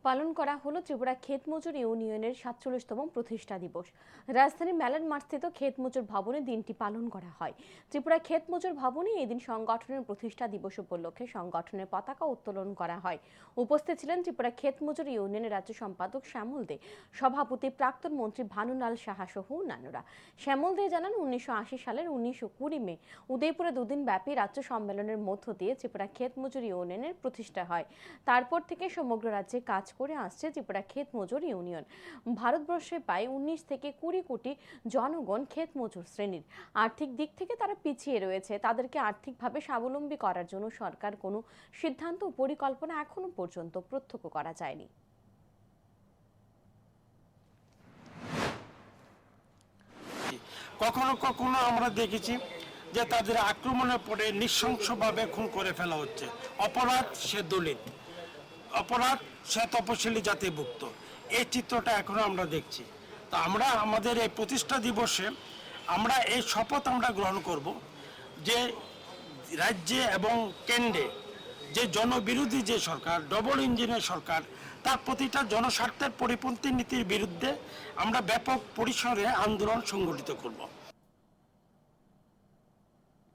পালন করা হলো ত্রিপুরা ক্ষেত মজুর ইউনিয়নের 47তম প্রতিষ্ঠা দিবস। রাজধানীর মেলান মাঠস্থিত ক্ষেত মজুর ভবনে দিনটি পালন করা হয়। ত্রিপুরা ক্ষেত মজুর ভবনে এদিন সংগঠনের প্রতিষ্ঠা দিবস উপলক্ষে সংগঠনের পতাকা উত্তোলন করা হয়। উপস্থিত ছিলেন ত্রিপুরা ক্ষেত মজুর ইউনিয়নের রাজ্য সম্পাদক শ্যামল দে, সভাপতি প্রাক্তন মন্ত্রী ভানুলাল সাহা সহ অন্যান্যরা। শ্যামল দে জানান, 1980 সালের 19 ও 20 মে উদয়পুরে দুদিন ব্যাপী রাজ্য সম্মেলনের মধ্য দিয়ে ত্রিপুরা ক্ষেত মজুর ইউনিয়নের প্রতিষ্ঠা হয়। তারপর থেকে সমগ্র রাজ্যে কাজ করে আসছে ত্রিপুরা ক্ষেত মজুর ইউনিয়ন। ভারতবর্ষে প্রায় 19 থেকে 20 কোটি জনগণ ক্ষেত মজুর শ্রেণীর। আর্থিক দিক থেকে তারা পিছিয়ে রয়েছে। তাদেরকে আর্থিকভাবে স্বাবলম্বী করার জন্য সরকার কোনো সিদ্ধান্ত ও পরিকল্পনা এখনো পর্যন্ত প্রত্যক্ষ করা যায়নি। কখনো কখনো আমরা দেখেছি যে তাদের আক্রমণের পরে নৃশংসভাবে খুন করে ফেলা হচ্ছে। অপরাধ সে দলিত, অপরাধ সে তপশিলি জাতিভুক্ত। এই চিত্রটা এখনো আমরা দেখছি। তো আমরা আমাদের এই প্রতিষ্ঠা দিবসে আমরা এই শপথ আমরা গ্রহণ করব যে রাজ্যে এবং কেন্দ্রে যে জনবিরোধী যে সরকার, ডবল ইঞ্জিনের সরকার, তার প্রতিটা জনস্বার্থের পরিপন্থী নীতির বিরুদ্ধে আমরা ব্যাপক পরিসরে আন্দোলন সংগঠিত করব।